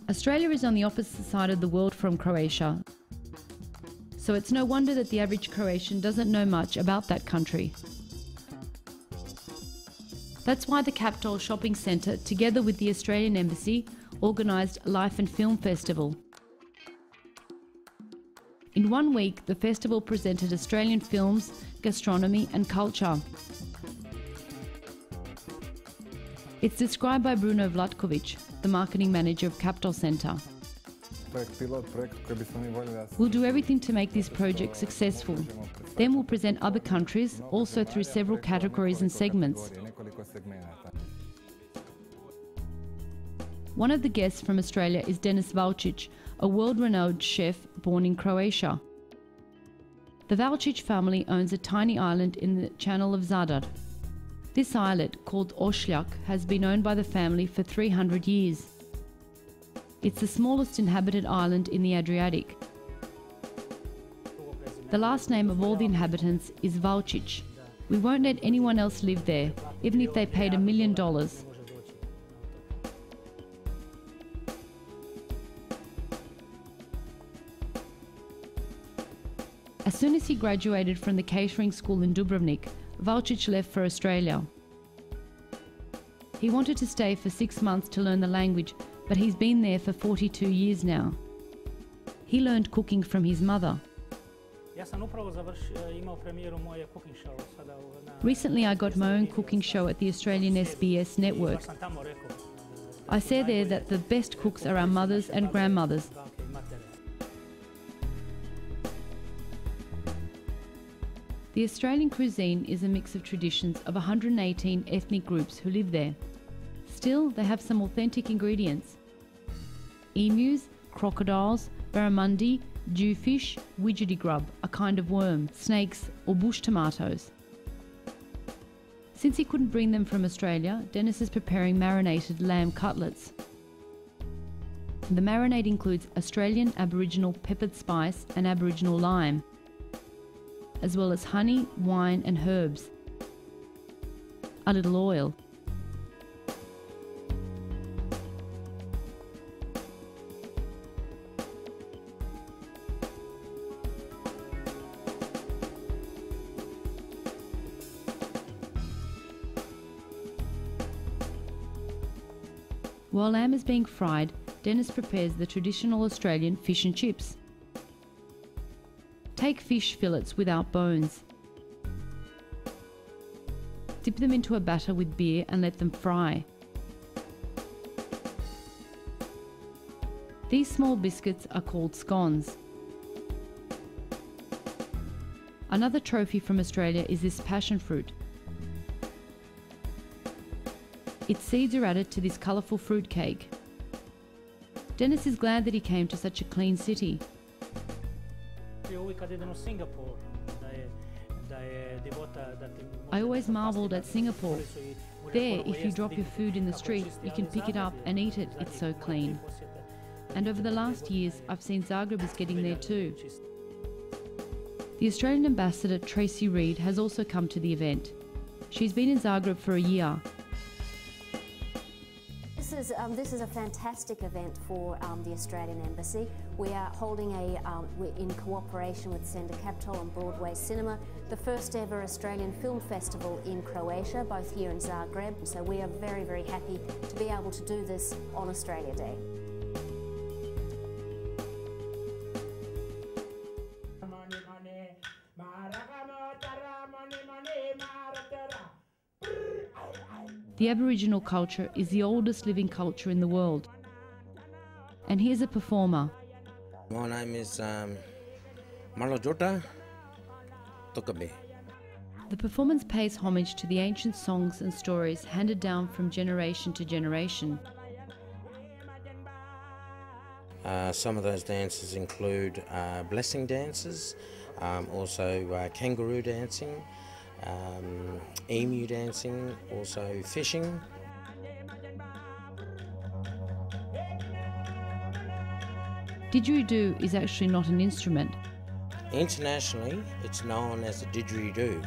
Australia is on the opposite side of the world from Croatia, so it's no wonder that the average Croatian doesn't know much about that country. That's why the Kaptol Shopping Centre, together with the Australian Embassy, organised a Life and Film Festival. In 1 week, the festival presented Australian films, gastronomy and culture. It's described by Bruno Vlatkovic, the marketing manager of Kaptol Centre. We'll do everything to make this project successful. Then we'll present other countries, also through several categories and segments. One of the guests from Australia is Denis Valčić, a world-renowned chef born in Croatia. The Valčić family owns a tiny island in the channel of Zadar. This islet, called Australije, has been owned by the family for 300 years. It's the smallest inhabited island in the Adriatic. The last name of all the inhabitants is Valčić. We won't let anyone else live there, even if they paid $1 million. As soon as he graduated from the catering school in Dubrovnik, Valčić left for Australia. He wanted to stay for 6 months to learn the language, but he's been there for 42 years now. He learned cooking from his mother. Recently I got my own cooking show at the Australian SBS network. I say there that the best cooks are our mothers and grandmothers. The Australian cuisine is a mix of traditions of 118 ethnic groups who live there. Still, they have some authentic ingredients. Emus, crocodiles, barramundi, jewfish, widgery grub, a kind of worm, snakes or bush tomatoes. Since he couldn't bring them from Australia, Denis is preparing marinated lamb cutlets. The marinade includes Australian Aboriginal peppered spice and Aboriginal lime, as well as honey, wine and herbs. A little oil. While lamb is being fried, Denis prepares the traditional Australian fish and chips. Take fish fillets without bones. Dip them into a batter with beer and let them fry. These small biscuits are called scones. Another trophy from Australia is this passion fruit. Its seeds are added to this colourful fruit cake. Denis is glad that he came to such a clean city. I always marvelled at Singapore. There, if you drop your food in the street, you can pick it up and eat it, it's so clean. And over the last years, I've seen Zagrebu is getting there too. The Australian ambassador, Tracy Reid, has also come to the event. She's been in Zagreb for a year. This is a fantastic event for the Australian Embassy. We are holding we're in cooperation with Centru Kaptol and Broadway Cinema, the first ever Australian Film Festival in Croatia, both here in Zagreb. So we are very, very happy to be able to do this on Australia Day. The Aboriginal culture is the oldest living culture in the world. And here's a performer. My name is Malajota Tokabe. The performance pays homage to the ancient songs and stories handed down from generation to generation. Some of those dances include blessing dances, also kangaroo dancing, emu dancing, also fishing. Didgeridoo is actually not an instrument. Internationally, it's known as a didgeridoo,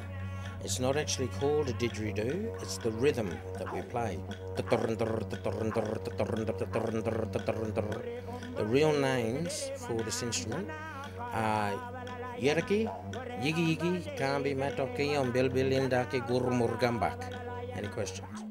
It's not actually called a didgeridoo, it's the rhythm that we play. The real names for this instrument are Yeraki, Yigi Yigi, Kambi, Matoki, Bilbil, Indaki, Gurumur, Gambak. Any questions?